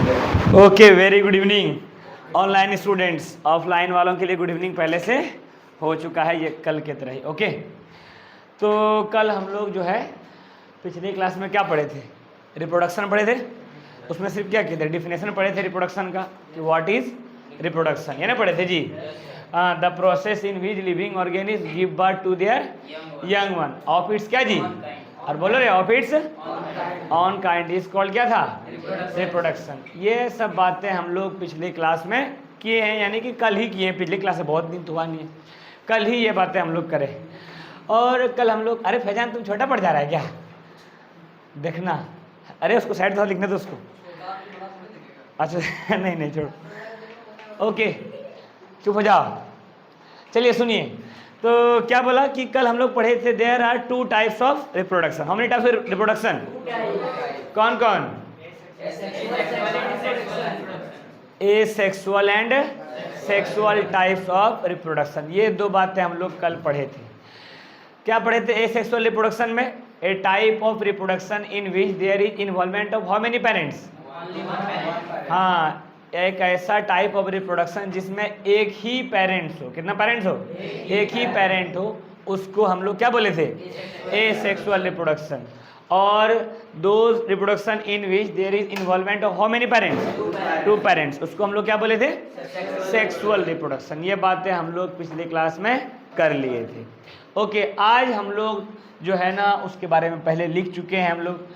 Okay, very good evening online students. Offline वालों के लिए गुड इवनिंग पहले से हो चुका है, ये कल के तरह ही। ओके, तो कल हम लोग जो है पिछली क्लास में क्या पढ़े थे? रिप्रोडक्शन पढ़े थे। उसमें सिर्फ क्या किए थे? डिफिनेशन पढ़े थे रिप्रोडक्शन का कि व्हाट इज रिप्रोडक्शन, ये ना पढ़े थे जी। The process in which living organism give birth to their young one of its क्या जी, और बोलो रे, of its own kind is called क्या था? रिप्रोडक्शन। ये सब बातें हम लोग पिछली क्लास में किए हैं, यानी कि कल ही किए हैं। पिछली क्लास से बहुत दिन तो हुआ नहीं है, कल ही ये बातें हम लोग करें। और कल हम लोग, अरे फैजान तुम छोटा पड़ जा रहा है क्या? देखना, अरे उसको साइड थोड़ा लिखने दो उसको। अच्छा नहीं नहीं छोड़ो, ओके चुप हो जाओ। चलिए सुनिए, तो क्या बोला कि कल हम लोग पढ़े थे there are two types of reproduction. How many types of reproduction? कौन कौन? Asexual and sexual types of reproduction. ये दो बातें हम लोग कल पढ़े थे। क्या पढ़े थे? एसेक्सुअल रिप्रोडक्शन में a type of reproduction in which there is involvement of how many parents? हाँ, एक ऐसा टाइप ऑफ रिप्रोडक्शन जिसमें एक ही पेरेंट्स हो। कितना पेरेंट्स हो? एक ही पेरेंट हो, उसको हम लोग क्या बोले थे? Asexual reproduction. और दो reproduction in which there is involvement of how many parents? Two parents, उसको हम लोग क्या बोले थे? Sexual reproduction. ये बातें हम लोग पिछली क्लास में कर लिए थे। ओके, आज हम लोग जो है ना उसके बारे में पहले लिख चुके हैं हम लोग,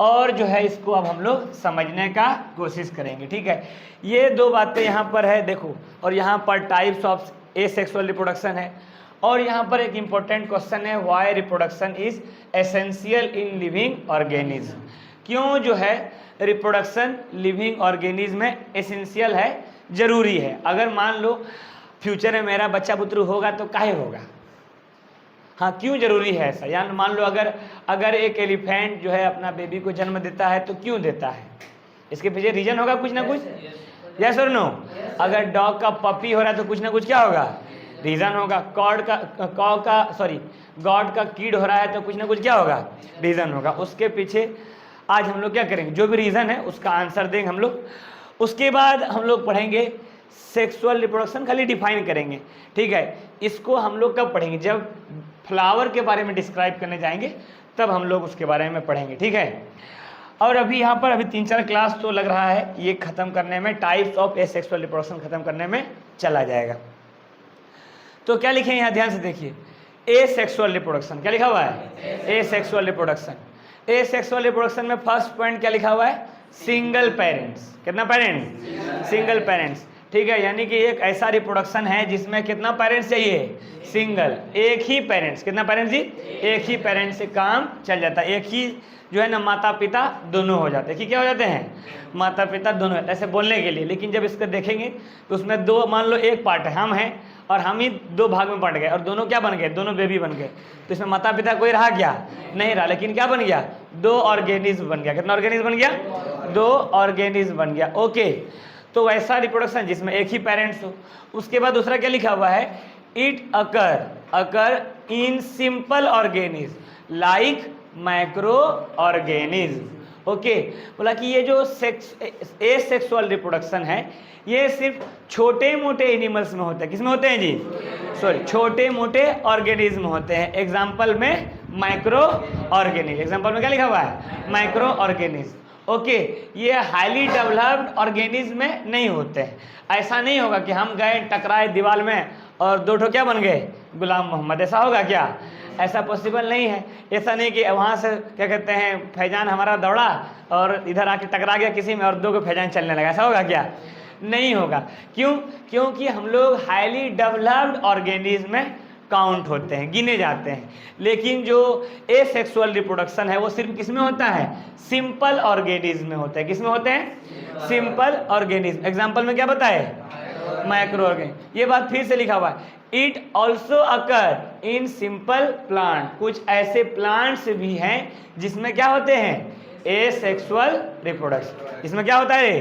और जो है इसको अब हम लोग समझने का कोशिश करेंगे। ठीक है, ये दो बातें यहाँ पर है देखो, और यहाँ पर टाइप्स ऑफ एसेक्सुअल रिप्रोडक्शन है, और यहाँ पर एक इम्पोर्टेंट क्वेश्चन है, why reproduction is essential in living organism. क्यों जो है रिप्रोडक्शन लिविंग ऑर्गेनिज्म में एसेंशियल है, जरूरी है। अगर मान लो फ्यूचर में मेरा बच्चा बुतरू होगा तो काहे होगा? हाँ, क्यों जरूरी है ऐसा? यानी मान लो अगर एक एलिफेंट जो है अपना बेबी को जन्म देता है तो क्यों देता है? इसके पीछे रीजन होगा कुछ ना कुछ, यस और नो? अगर डॉग का पपी हो रहा है तो कुछ ना कुछ क्या होगा? रीजन होगा। गॉड का कीड हो रहा है तो कुछ ना कुछ क्या होगा? रीजन होगा। उसके पीछे आज हम लोग क्या करेंगे, जो भी रीजन है उसका आंसर देंगे हम लोग। उसके बाद हम लोग पढ़ेंगे सेक्सुअल रिप्रोडक्शन, खाली डिफाइन करेंगे। ठीक है, इसको हम लोग कब पढ़ेंगे? जब फ्लावर के बारे में डिस्क्राइब करने जाएंगे तब हम लोग उसके बारे में पढ़ेंगे। ठीक है, और अभी यहाँ पर 3-4 क्लास तो लग रहा है ये खत्म करने में, टाइप्स ऑफ एसेक्सुअल रिप्रोडक्शन खत्म करने में चला जाएगा। तो क्या लिखे यहाँ, ध्यान से देखिए। एसेक्सुअल रिप्रोडक्शन क्या लिखा हुआ है? Asexual reproduction. एसेक्सुअल रिप्रोडक्शन में फर्स्ट पॉइंट क्या लिखा हुआ है? Single parents. कितना पेरेंट्स? Single parents. ठीक है, यानी कि एक ऐसा रिप्रोडक्शन है जिसमें कितना पेरेंट्स चाहिए? सिंगल, एक ही पेरेंट्स। कितना पेरेंट्स जी? एक ही पेरेंट्स से काम चल जाता है। एक ही जो है ना माता पिता दोनों हो जाते हैं। कि क्या हो जाते हैं? माता पिता दोनों, ऐसे बोलने के लिए। लेकिन जब इसको देखेंगे तो उसमें दो, मान लो एक पार्ट है, हम हैं, और हम ही दो भाग में बंट गए, और दोनों क्या बन गए? दोनों बेबी बन गए। तो इसमें माता पिता कोई रहा क्या? नहीं रहा, लेकिन क्या बन गया? दो ऑर्गेनिज्म बन गया। कितना ऑर्गेनिज्म बन गया? दो ऑर्गेनिज्म बन गया। ओके, तो वैसा रिप्रोडक्शन जिसमें एक ही पेरेंट्स हो। उसके बाद दूसरा क्या लिखा हुआ है? It occur in simple organism like micro organism. Okay, बोला कि ये जो एसेक्सुअल रिप्रोडक्शन है ये सिर्फ छोटे मोटे एनिमल्स में होता है। किसमें होते हैं जी? सॉरी, छोटे मोटे ऑर्गेनिज्म होते हैं। एग्जाम्पल में माइक्रो ऑर्गेनिज्म। एग्जाम्पल में क्या लिखा हुआ है? Micro organism. ओके, ये हाईली डेवलप्ड ऑर्गेनिज्म में नहीं होते हैं। ऐसा नहीं होगा कि हम गए टकराए दीवार में और दो ठो क्या बन गए? गुलाम मोहम्मद। ऐसा होगा क्या? ऐसा पॉसिबल नहीं है। ऐसा नहीं कि वहाँ से क्या कहते हैं फैजान हमारा दौड़ा और इधर आके टकरा गया किसी में और दो को फैजान चलने लगा। ऐसा होगा क्या? नहीं होगा। क्यों? क्योंकि हम लोग हाईली डेवलप्ड ऑर्गेनिज्म में काउंट होते हैं, गिने जाते हैं। लेकिन जो एसेक्सुअल रिप्रोडक्शन है वो सिर्फ किस में होता है? सिंपल ऑर्गेनिज्म में होता है। किस में होते हैं? Simple organism. एग्जाम्पल में क्या बताए? Micro organism. ये बात फिर से लिखा हुआ है। It also occur in simple plant. कुछ ऐसे प्लांट्स भी हैं जिसमें क्या होते हैं? Asexual reproduction. इसमें क्या होता है?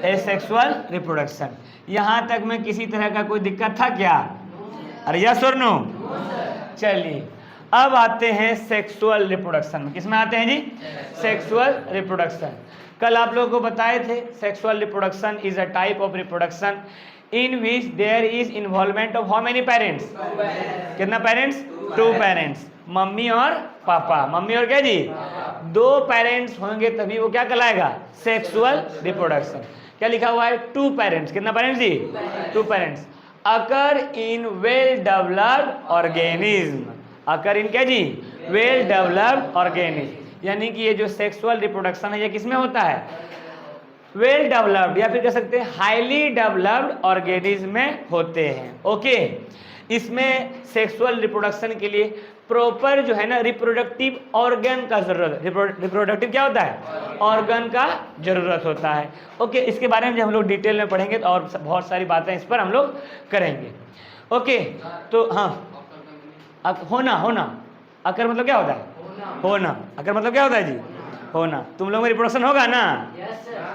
Asexual reproduction. यहाँ तक में किसी तरह का कोई दिक्कत था क्या? अरे यस और नो? चलिए, अब आते हैं सेक्सुअल रिप्रोडक्शन में। किसमें आते हैं जी? Sexual reproduction. कल आप लोगों को बताए थे sexual reproduction is a type of reproduction in which there is involvement of how many parents, कितना पेरेंट्स, 2 पेरेंट्स, मम्मी और पापा, मम्मी और क्या जी, 2 पेरेंट्स होंगे तभी वो क्या कहलाएगा, सेक्सुअल रिप्रोडक्शन। क्या लिखा हुआ है, 2 पेरेंट्स, कितना पेरेंट्स जी, 2 parents occur in well developed organism, occur in क्या जी, वेल डेवलप्ड ऑर्गेनिज्म, यानी कि ये जो सेक्सुअल रिप्रोडक्शन है ये किसमें होता है, वेल डेवलप्ड या फिर कह सकते हैं हाईली डेवलप्ड ऑर्गेनिज्म में होते हैं। ओके, इसमें सेक्सुअल रिप्रोडक्शन के लिए प्रॉपर जो है ना रिप्रोडक्टिव ऑर्गन का जरूरत है, रिप्रोडक्टिव क्या होता है, ऑर्गन का जरूरत होता है। ओके, इसके बारे में जब हम लोग डिटेल में पढ़ेंगे तो और बहुत सारी बातें इस पर हम लोग करेंगे। ओके, तो हाँ, होना, होना, अकर मतलब क्या होता है, होना, अकर मतलब क्या होता है जी, होना। तुम लोग में रिप्रोडक्शन होगा ना,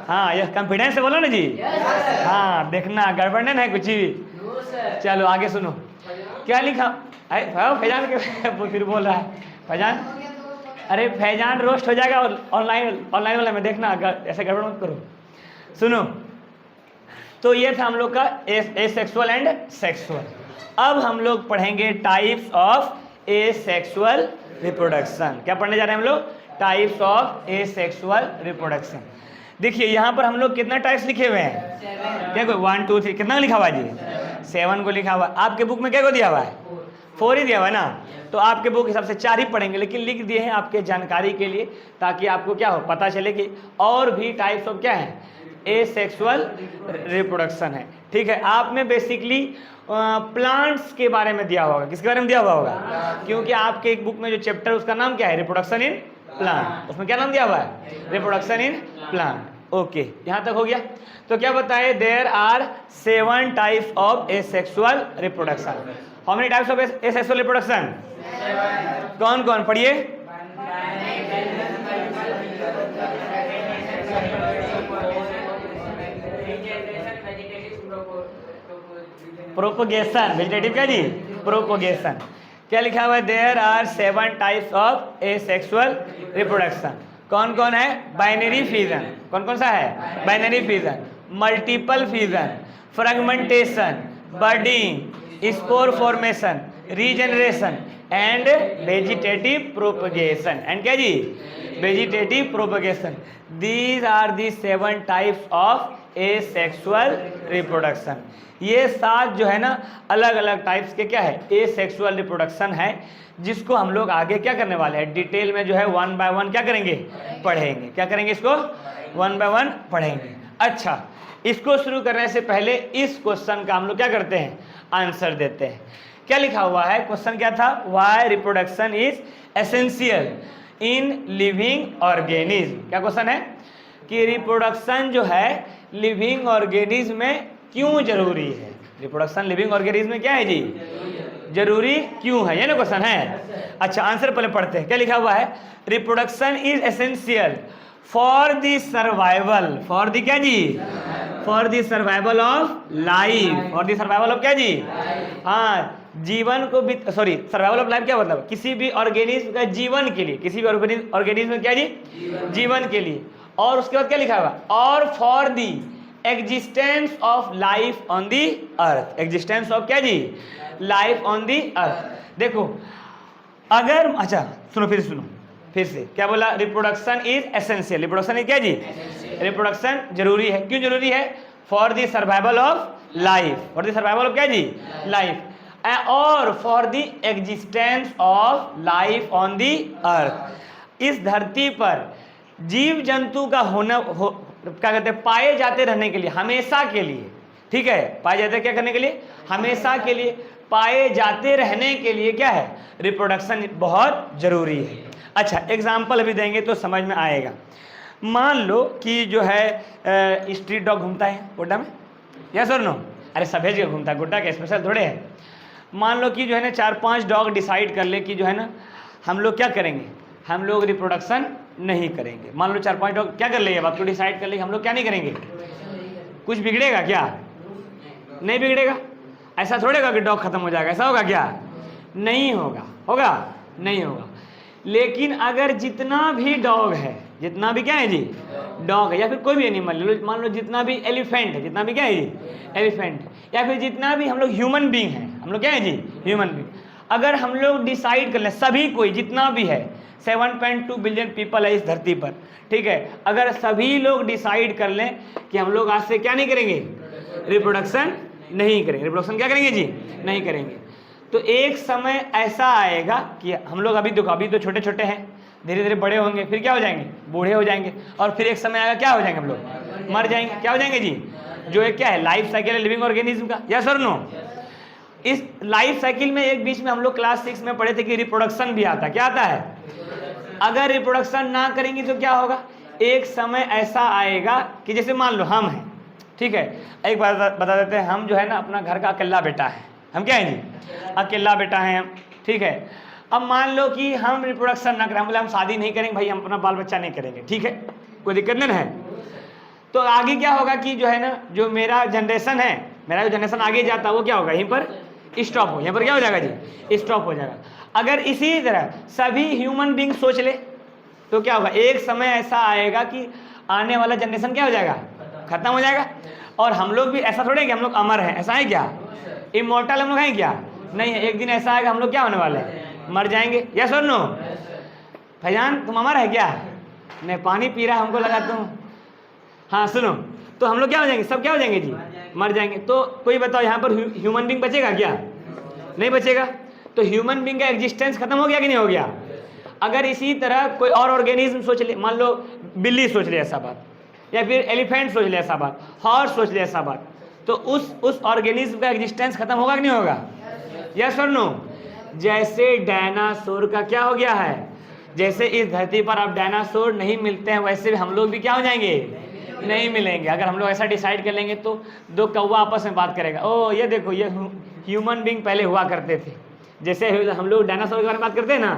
हाँ, ये कॉन्फिडेंस से बोलो ना जी, हाँ, देखना गड़बड़ नहीं है कुछ भी। चलो आगे सुनो, क्या लिखा, फैजान के फिर बोल रहा है फैजान, अरे फैजान रोस्ट हो जाएगा ऑनलाइन वाला में, देखना ऐसे गड़बड़ मत करो। सुनो, तो ये था हम लोग का एसेक्सुअल एंड सेक्सुअल। अब हम लोग पढ़ेंगे टाइप्स ऑफ एसेक्सुअल रिप्रोडक्शन। क्या पढ़ने जा रहे हैं हम लोग, टाइप्स ऑफ एसेक्सुअल रिप्रोडक्शन। देखिए यहाँ पर हम लोग कितना टाइप्स लिखे हुए हैं, क्या कोई 1 2 3 कितना लिखा हुआ है जी, 7 को लिखा हुआ है। आपके बुक में क्या को दिया हुआ है, 4 ही दिया हुआ है ना, तो आपके बुक हिसाब से 4 ही पढ़ेंगे, लेकिन लिख दिए हैं आपके जानकारी के लिए, ताकि आपको क्या हो, पता चले कि और भी टाइप्स ऑफ क्या है, एसेक्सुअल रिप्रोडक्शन है। ठीक है, आप में बेसिकली प्लांट्स के बारे में दिया होगा, किसके बारे में दिया हुआ होगा, क्योंकि आपके एक बुक में जो चैप्टर उसका नाम क्या है, रिप्रोडक्शन इन प्लांट, उसमें क्या नाम दिया हुआ है, रिप्रोडक्शन इन प्लांट। ओके, यहाँ तक हो गया। तो क्या बताए, there are 7 types of asexual reproduction. How many types of asexual reproduction, कौन कौन पढ़िए, प्रोपोगेशन, वेजिटेटिव क्या जी, प्रोपोगेशन। क्या लिखा हुआ है, there are 7 types of asexual reproduction. कौन कौन है, बाइनरी फ्यूजन, कौन कौन सा है, binary fusion, multiple fusion, fragmentation, budding, spore formation, regeneration and vegetative propagation. And क्या जी, vegetative propagation. These are the 7 types of asexual reproduction. ये 7 जो है ना अलग अलग टाइप्स के क्या है, एसेक्सुअल रिप्रोडक्शन है, जिसको हम लोग आगे क्या करने वाले हैं, डिटेल में जो है 1 बाय 1 क्या करेंगे, पढ़ेंगे। क्या करेंगे, इसको 1 बाय 1 पढ़ेंगे। अच्छा, इसको शुरू करने से पहले इस क्वेश्चन का हम लोग क्या करते हैं, आंसर देते हैं। क्या लिखा हुआ है, क्वेश्चन क्या था, why reproduction is essential in living organism. क्या क्वेश्चन है कि रिप्रोडक्शन जो है लिविंग ऑर्गेनिज्म में क्यों जरूरी है, रिप्रोडक्शन लिविंग ऑर्गेनिज्म में क्या है जी, जरूरी क्यों है, ये ना क्वेश्चन है। अच्छा, आंसर पहले पढ़ते हैं। क्या लिखा हुआ है, reproduction is essential for the survival, for the क्या जी, for the survival of life, for the survival of क्या जी, हाँ, जीवन को भी, सॉरी, सर्वाइवल ऑफ लाइफ क्या मतलब, किसी भी ऑर्गेनिज्म का जीवन के लिए, किसी भी ऑर्गेनिज्म क्या जी, जीवन के लिए। और उसके बाद क्या लिखा हुआ, और for the existence of life on the earth, existence of क्या जी, लाइफ ऑन दी अर्थ। देखो अगर, अच्छा सुनो, फिर से क्या बोला, reproduction is essential, reproduction is क्या जी, रिप्रोडक्शन जरूरी है, क्यों जरूरी है, for the survival of life, for the survival of क्या जी, लाइफ, और for the existence of life on the earth. इस धरती पर जीव जंतु का होना क्या कहते हैं, पाए जाते रहने के लिए, हमेशा के लिए, ठीक है, पाए जाते क्या करने के लिए, हमेशा के लिए, पाए जाते रहने के लिए क्या है, रिप्रोडक्शन बहुत जरूरी है। अच्छा, एग्जाम्पल अभी देंगे तो समझ में आएगा। मान लो कि जो है स्ट्रीट डॉग घूमता है गोड्डा में, यस और नो, अरे सभी जगह घूमता है, गोड्डा के स्पेशल थोड़े है। मान लो कि जो है ना 4-5 डॉग डिसाइड कर ले कि जो है ना हम लोग क्या करेंगे, हम लोग रिप्रोडक्शन नहीं करेंगे। मान लो 4-5 डॉग क्या कर ले, बात को डिसाइड कर ले हम लोग क्या नहीं करेंगे, कुछ बिगड़ेगा क्या, नहीं बिगड़ेगा। ऐसा थोड़े होगा कि डॉग खत्म हो जाएगा, ऐसा होगा क्या, नहीं होगा, होगा नहीं होगा। लेकिन अगर जितना भी डॉग है, जितना भी क्या है जी, डॉग है, या फिर कोई भी एनिमल ले लो, मान लो जितना भी एलिफेंट है, जितना भी क्या है जी एलिफेंट, या फिर जितना भी हम लोग ह्यूमन बींग हैं, हम लोग क्या है जी ह्यूमन बींग, अगर हम लोग डिसाइड कर लें सभी कोई जितना भी है 7.2 बिलियन पीपल है इस धरती पर, ठीक है, अगर सभी लोग डिसाइड कर लें कि हम लोग आज से क्या नहीं करेंगे, रिप्रोडक्शन नहीं करेंगे, रिप्रोडक्शन क्या करेंगे जी नहीं करेंगे, तो एक समय ऐसा आएगा कि हम लोग अभी तो छोटे छोटे हैं, धीरे धीरे बड़े होंगे, फिर क्या हो जाएंगे, बूढ़े हो जाएंगे, और फिर एक समय आएगा क्या हो जाएंगे हम लोग, मर जाएंगे, क्या हो जाएंगे जी, जो एक क्या है लाइफ साइकिल है लिविंग ऑर्गेनिज्म का, यस और नो। इस लाइफ साइकिल में एक बीच में हम लोग क्लास 6 में पढ़े थे कि रिप्रोडक्शन भी आता है, क्या आता है, अगर रिप्रोडक्शन ना करेंगे तो क्या होगा, एक समय ऐसा आएगा कि जैसे मान लो हम हैं, ठीक है, एक बात बता देते हैं, हम जो है ना अपना घर का अकेला बेटा है, हम क्या है जी अकेला बेटा हैं हम, ठीक है, अब मान लो कि हम रिप्रोडक्शन ना करें, हम बोले हम शादी नहीं करेंगे भाई, हम अपना बाल बच्चा नहीं करेंगे, ठीक है, कोई दिक्कत नहीं है, तो आगे क्या होगा कि जो है ना जो मेरा जनरेशन है, मेरा जो जनरेशन आगे जाता है वो क्या होगा, यहीं पर स्टॉप हो, यहाँ पर क्या हो जाएगा जी स्टॉप हो जाएगा। अगर इसी तरह सभी ह्यूमन बींग सोच ले तो क्या होगा, एक समय ऐसा आएगा कि आने वाला जनरेशन क्या हो जाएगा, खत्म हो जाएगा, और हम लोग भी ऐसा थोड़े कि हम लोग अमर हैं, ऐसा है क्या, इमॉर्टल हम लोग हैं क्या, नहीं है, एक दिन ऐसा आएगा हम लोग क्या होने वाले हैं, मर जाएंगे, यस और नो। भाईजान तुम अमर है क्या, नहीं पानी पी रहा हमको लगा तुम, हाँ सुनो, तो हम लोग क्या हो जाएंगे, सब क्या हो जाएंगे जी मर जाएंगे, तो कोई बताओ यहाँ पर ह्यूमन बींग बचेगा क्या, नहीं बचेगा, तो ह्यूमन बींग का एग्जिस्टेंस खत्म हो गया कि नहीं हो गया। अगर इसी तरह कोई और ऑर्गेनिज्म सोच ले, मान लो बिल्ली सोच ले ऐसा बात, या फिर एलिफेंट सोच ले ऐसा बात, हॉर्स सोच ले ऐसा बात, तो उस ऑर्गेनिज्म का एग्जिस्टेंस खत्म होगा कि नहीं होगा, यस और नो। जैसे डायनासोर का क्या हो गया है, जैसे इस धरती पर अब डायनासोर नहीं मिलते हैं, वैसे हम लोग भी क्या हो जाएंगे, नहीं मिलेंगे। अगर हम लोग ऐसा डिसाइड कर लेंगे तो दो कौवा आपस में बात करेगा, ओ ये देखो ये ह्यूमन बींग पहले हुआ करते थे, जैसे हम लोग डायनासोर के बारे में बात करते हैं ना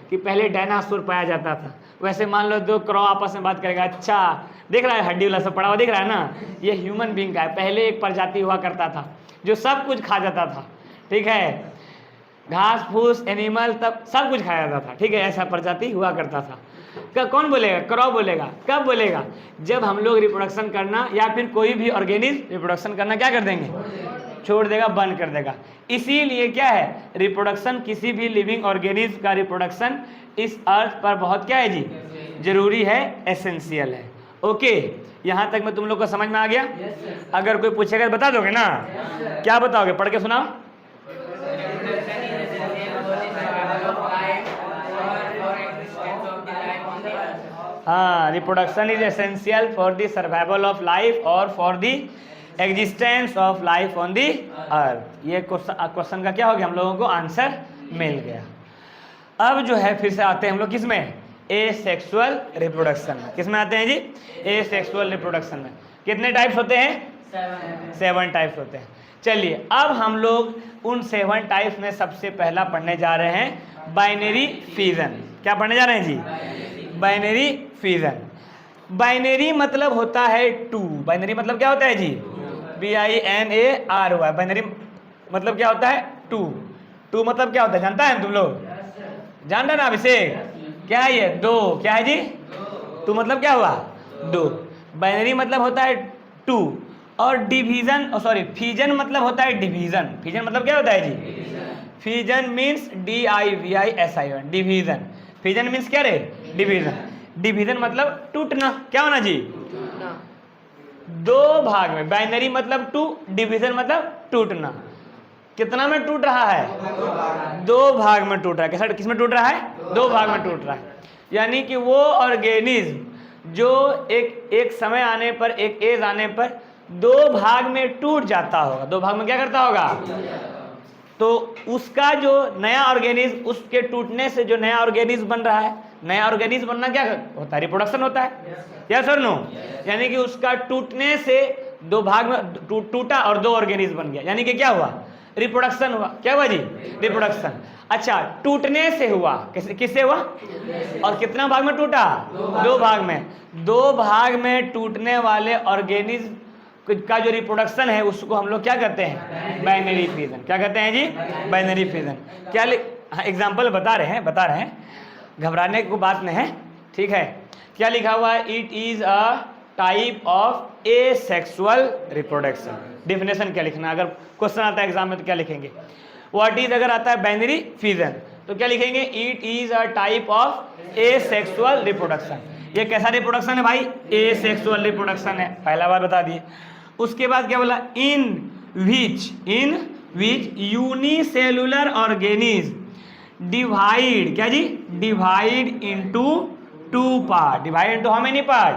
कि पहले डायनासोर पाया जाता था, वैसे मान लो दो क्रॉ आपस में बात करेगा, अच्छा देख रहा है हड्डी वाला सब पड़ा हुआ दिख रहा है ना, ये ह्यूमन बींग का है, पहले एक प्रजाति हुआ करता था जो सब कुछ खा जाता था, ठीक है, घास फूस एनिमल तब सब कुछ खाया जाता था, ठीक है, ऐसा प्रजाति हुआ करता था। कौन बोलेगा, क्रॉ बोलेगा, कब बोलेगा, जब हम लोग रिप्रोडक्शन करना या फिर कोई भी ऑर्गेनिज्म रिप्रोडक्शन करना क्या कर देंगे, छोड़ देगा, बंद कर देगा। इसीलिए क्या है, रिप्रोडक्शन किसी भी लिविंग ऑर्गेनिज्म का रिप्रोडक्शन इस अर्थ पर बहुत क्या है जी जरूरी है, एसेंशियल है। ओके, यहाँ तक में तुम लोग को समझ में आ गया। अगर कोई पूछेगा बता दोगे ना, क्या बताओगे, पढ़ के सुनाओ। हाँ, reproduction is essential for the survival of life और for the existence of life on the earth. ये क्वेश्चन का क्या हो गया, हम लोगों को आंसर मिल गया। अब जो है फिर से आते हैं हम लोग किस में, एसेक्सुअल रिप्रोडक्शन में। किस में आते हैं जी, एसेक्सुअल रिप्रोडक्शन में। कितने टाइप्स होते हैं, 7 टाइप्स होते हैं। चलिए अब हम लोग उन 7 टाइप्स में सबसे पहला पढ़ने जा रहे हैं बाइनरी फिजन। क्या पढ़ने जा रहे हैं जी, बाइनरी फिजन। बाइनरी मतलब होता है 2। बाइनरी मतलब क्या होता है जी, BINAR। बाइनरी मतलब क्या होता है, 2 मतलब क्या होता है जानता है तुम लोग, जान रहे ना अभिषेक, क्या है ये, 2, क्या है जी, 2 मतलब क्या हुआ, 2। बाइनरी मतलब होता है 2 और डिवीजन, सॉरी फिजन मतलब होता है डिवीजन। फिजन मतलब क्या होता है जी, fission means DIVISION, division. Fission means क्या रे, डिवीजन। डिवीजन मतलब टूटना, क्या होना जी, 2 भाग में। बाइनरी मतलब 2, डिवीजन मतलब टूटना। कितना में टूट रहा है, 2 भाग में टूट रहा है। किस में टूट रहा है, 2 भाग में टूट रहा है। यानी कि वो ऑर्गेनिज्म जो एक समय आने पर, एक एज आने पर 2 भाग में टूट जाता होगा, 2 भाग में क्या करता होगा, तो उसका जो नया ऑर्गेनिज्म, उसके टूटने से जो नया ऑर्गेनिज्म बन रहा है, नया ऑर्गेनिज्म बनना क्या होता है, रिप्रोडक्शन होता है, यस और नो। यानी कि उसका टूटने से 2 भाग में टूटा और 2 ऑर्गेनिज्म बन गया, यानी कि क्या हुआ, रिप्रोडक्शन हुआ। क्या हुआ जी, रिप्रोडक्शन। अच्छा, टूटने से हुआ, किससे हुआ, और कितना भाग में टूटा, 2 भाग में। 2 भाग में टूटने वाले ऑर्गेनिज्म का जो रिप्रोडक्शन है उसको हम लोग क्या कहते हैं, बाइनरी फिजन। क्या कहते हैं जी, बाइनरी फिजन। क्या एग्जाम्पल बता रहे हैं, घबराने की बात नहीं है, ठीक है। क्या लिखा हुआ है? It is a type of asexual reproduction. Definition क्या लिखना, अगर क्वेश्चन आता है एग्जाम में तो क्या लिखेंगे? व्हाट इज अगर आता है बाइनरी फिजन तो क्या लिखेंगे? It is a type of asexual reproduction. ये कैसा रिप्रोडक्शन है भाई? एसेक्सुअल रिप्रोडक्शन है, पहला बार बता दिए। उसके बाद क्या बोला? In which unicellular organism divide, क्या जी? Divide into 2 part. Divide into how many part?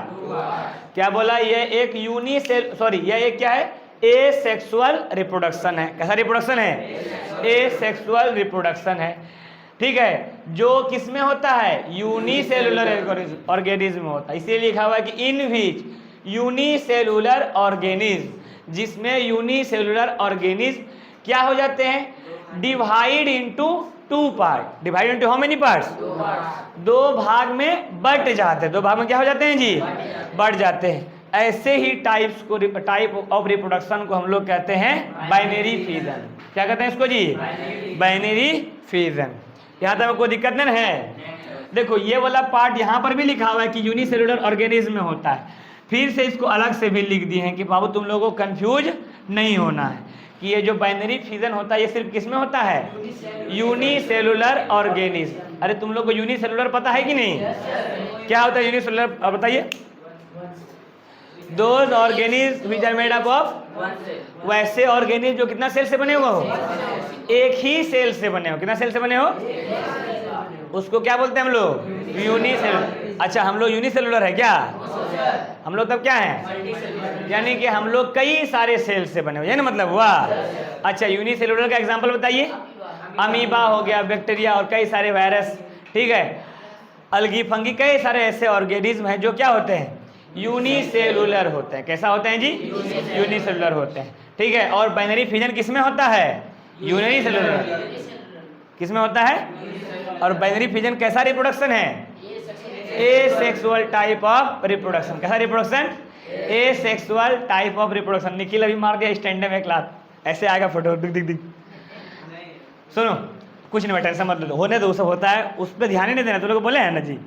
क्या बोला? ये एक ये एक क्या है? एसेक्सुअल रिप्रोडक्शन है। कैसा रिप्रोडक्शन है? एसेक्सुअल रिप्रोडक्शन है, ठीक है। जो किस में होता है? यूनिसेलुलर ऑर्गेनिज्म में होता है। इसीलिए लिखा हुआ है कि इन विच यूनिसेलुलर ऑर्गेनिज्म, जिसमें यूनिसेलुलर ऑर्गेनिज्म क्या हो जाते हैं? Divide into 2 part. Divide into how many parts? 2 भाग में बट जाते हैं। 2 भाग में क्या हो जाते हैं जी? बढ़ जाते हैं। ऐसे ही टाइप ऑफ रिप्रोडक्शन को हम लोग कहते हैं बाइनरी फिजन। क्या कहते हैं इसको जी? Binary fission. यहाँ तक कोई दिक्कत नहीं है? देखो ये वाला पार्ट यहाँ पर भी लिखा हुआ है कि यूनिसेलुलर ऑर्गेनिज्म में होता है। फिर से इसको अलग से भी लिख दिए हैं कि बाबू तुम लोगों को कंफ्यूज नहीं होना है कि ये जो बाइनरी फिजन होता है ये सिर्फ किस में होता है? Unicellular organism. अरे तुम लोग को यूनिसेलुलर पता है कि नहीं? क्या होता है यूनिसेलुलर, बताइए। Those organism which are made up of, वैसे ऑर्गेनिज्म जो कितना सेल से बने हो? एक ही सेल से बने हो। कितना सेल से बने हो? उसको क्या बोलते हैं हम लोग? यूनिसेलुलर। अच्छा हम लोग यूनिसेलुलर है क्या? हम लोग तब क्या है? यानी कि हम लोग कई सारे सेल से बने हुए, ये ना मतलब हुआ। अच्छा यूनिसेलुलर का एग्जांपल बताइए। अमीबा हो गया, बैक्टीरिया और कई सारे वायरस, ठीक है, अलगी फंगी, कई सारे ऐसे ऑर्गेनिज्म हैं जो क्या होते हैं? यूनिसेलुलर होते हैं। कैसा होते हैं जी? यूनिसेलुलर होते हैं, ठीक है। और बाइनरी फिजन किस में होता है? यूनिसेलुलर। किस में होता है? और बाइनरी फिजन कैसा रिप्रोडक्शन है? Asexual type of reproduction. कैसा reproduction? Asexual type of reproduction. Nikhil अभी मार दिया स्टैंड में क्लास, ऐसे आएगा फोटो, दिख दिख। सुनो कुछ नहीं, टेंशन मत लो, होने दो, सब होता है, उस पर ध्यान ही नहीं देना। तुम लोग बोले हैं ना जी।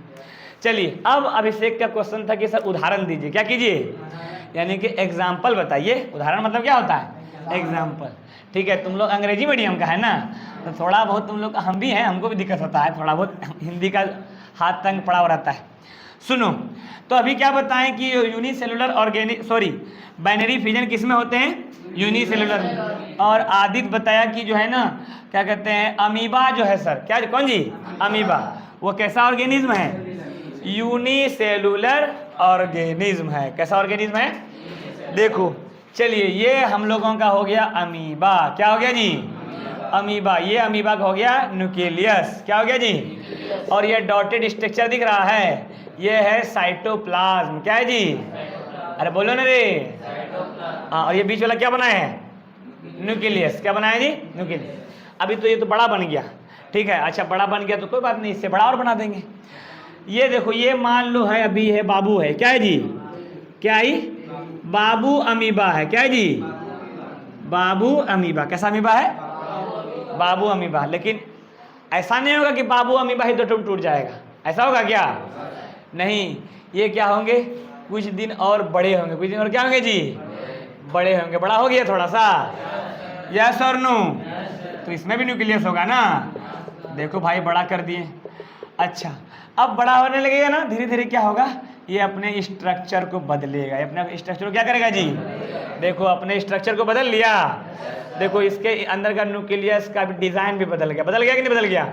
चलिए अब अभिषेक का क्वेश्चन था कि सर उदाहरण दीजिए। क्या कीजिए? यानी कि एग्जाम्पल बताइए। उदाहरण मतलब क्या होता है? एग्जाम्पल, ठीक है। तुम लोग अंग्रेजी मीडियम का है ना, तो थोड़ा बहुत तुम लोग, हम भी हैं, हमको भी दिक्कत होता है थोड़ा बहुत, हिंदी का हाथ तंग पड़ा हुआ रहता है। सुनो तो अभी क्या बताएं कि यूनिसेलुलर बाइनरी फिजन किस में होते हैं? यूनिसेलुलर। और आदित्य बताया कि जो है ना क्या कहते हैं, अमीबा जो है सर, क्या कौन जी? अमीबा। वो कैसा ऑर्गेनिज्म है? यूनिसेलुलर ऑर्गेनिज्म है। कैसा ऑर्गेनिज्म है? देखो चलिए, ये हम लोगों का हो गया अमीबा। क्या हो गया जी? अमीबा। ये अमीबा का हो गया न्यूक्लियस। क्या हो गया जी? और ये डॉटेड स्ट्रक्चर दिख रहा है, ये है साइटोप्लाज्म। क्या है जी? अरे बोलो ना रे। हाँ, और ये बीच वाला क्या बनाया है? न्यूक्लियस। क्या बनाया जी? न्यूक्लियस। अभी तो ये तो बड़ा बन गया, ठीक है। अच्छा बड़ा बन गया तो कोई बात नहीं, इससे बड़ा और बना देंगे। ये देखो, ये मान लो है अभी है बाबू है। क्या है जी? क्या है? बाबू अमीबा है। क्या है जी? बाबू अमीबा। कैसा अमीबा है? बाबू अमीबा। लेकिन ऐसा नहीं होगा कि बाबू अमीबा ही तो टूट जाएगा, ऐसा होगा क्या? नहीं, ये क्या होंगे, कुछ दिन और बड़े होंगे। कुछ दिन और क्या होंगे जी? बड़े होंगे। बड़ा हो गया थोड़ा सा, यस और नो? तो इसमें भी न्यूक्लियस होगा ना। देखो भाई बड़ा कर दिए। अच्छा अब बड़ा होने लगेगा ना, धीरे धीरे क्या होगा, ये अपने स्ट्रक्चर को बदलेगा। ये अपने स्ट्रक्चर को क्या करेगा जी? देखो अपने स्ट्रक्चर को बदल लिया। देखो इसके अंदर का न्यूक्लियस का भी डिजाइन भी बदल गया। बदल गया कि नहीं बदल गया?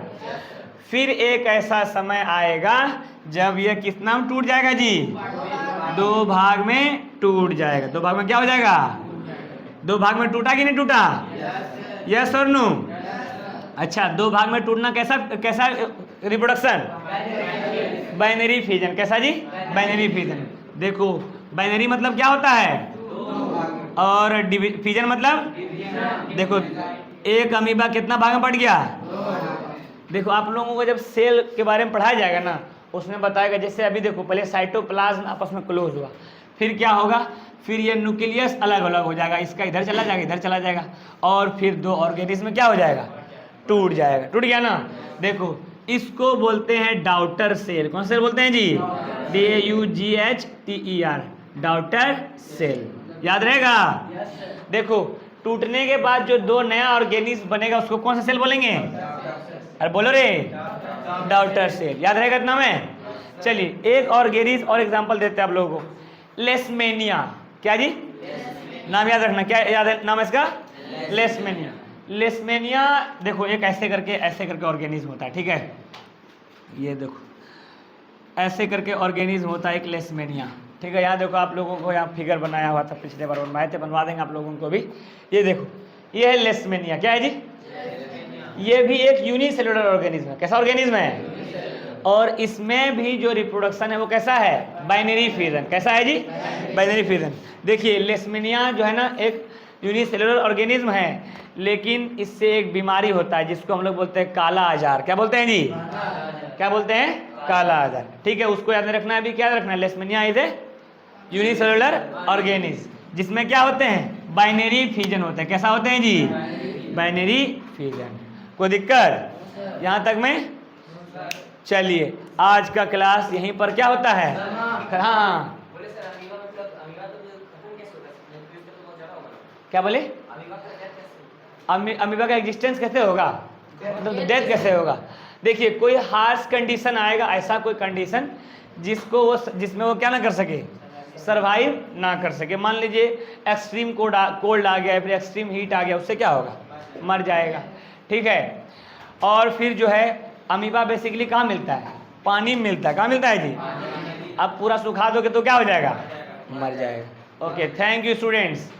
फिर एक ऐसा समय आएगा जब ये कितना में टूट जाएगा जी? 2 भाग में टूट जाएगा। 2 भाग में क्या हो जाएगा? 2 भाग में टूटा कि नहीं टूटा? यस और नो? अच्छा 2 भाग में टूटना कैसा कैसा रिप्रोडक्शन? Binary fission. कैसा जी? Binary fission. देखो बाइनरी मतलब क्या होता है, और फिजन मतलब, देखो एक अमीबा कितना भाग में बढ़ गया? देखो आप लोगों को जब सेल के बारे में पढ़ाया जाएगा ना, उसमें बताएगा, जैसे अभी देखो पहले साइटोप्लाज्म आपस में क्लोज हुआ, फिर क्या होगा, फिर ये न्यूक्लियस अलग अलग हो जाएगा, इसका इधर चला जाएगा, इधर चला जाएगा, और फिर 2 ऑर्गेनिज्म में क्या हो जाएगा? टूट जाएगा। टूट गया ना। देखो इसको बोलते हैं डाउटर सेल। कौन सेल बोलते हैं जी? DAUGHTER, daughter cell. याद रहेगा? देखो टूटने के बाद जो दो नया ऑर्गेनिज्म बनेगा उसको कौन सा सेल बोलेंगे? अरे बोलो रे, डाउटर सेल। याद रहेगा इतना में? चलिए एक ऑर्गेनिज्म और एग्जांपल देते हैं आप लोगों को। लेशमेनिया। क्या जी? नाम याद रखना। क्या याद है नाम इसका? लेशमेनिया। लेशमेनिया देखो एक ऐसे करके ऑर्गेनिज्म होता है, ठीक है? ये देखो ऐसे करके ऑर्गेनिज्म होता है एक लेशमेनिया, ठीक है? यहाँ देखो आप लोगों को यहाँ फिगर बनाया हुआ था, पिछले बार बनवाए थे, बनवा देंगे आप लोगों को भी। ये देखो ये है लेशमेनिया। क्या है जी? ये भी एक यूनिसेलुलर ऑर्गेनिज्म है। कैसा ऑर्गेनिज्म है? और इसमें भी जो रिप्रोडक्शन है वो कैसा है? Binary fusion. कैसा है जी? Binary fusion. देखिए लेशमेनिया जो है ना एक यूनिसेलुलर ऑर्गेनिज्म है, लेकिन इससे एक बीमारी होता है जिसको हम लोग बोलते हैं काला आजार। क्या बोलते हैं जी? क्या बोलते हैं? काला आजार। ठीक है, उसको याद रखना है। अभी क्या रखना है? लेशमेनिया इज ए यूनिसेलुलर ऑर्गेनिज्म जिसमें क्या होते हैं? बाइनरी फ्यूजन होते हैं। कैसा होते हैं जी? Binary fusion. कोई दिक्कत यहाँ तक में? चलिए आज का क्लास यहीं पर क्या होता है? हाँ क्या बोले? अमीबा का एग्जिस्टेंस कैसे होगा? मतलब डेथ कैसे होगा? देखिए कोई हार्श कंडीशन आएगा, ऐसा कोई कंडीशन जिसमें वो क्या ना कर सके? सरवाइव ना कर सके। मान लीजिए एक्सट्रीम कोल्ड आ गया, फिर एक्सट्रीम हीट आ गया, उससे क्या होगा? मर जाएगा। ठीक है। और फिर जो है अमीबा बेसिकली कहाँ मिलता है? पानी में मिलता है। कहाँ मिलता है जी? अब पूरा सुखा दोगे तो क्या हो जाएगा? मर जाएगा। Okay, thank you students.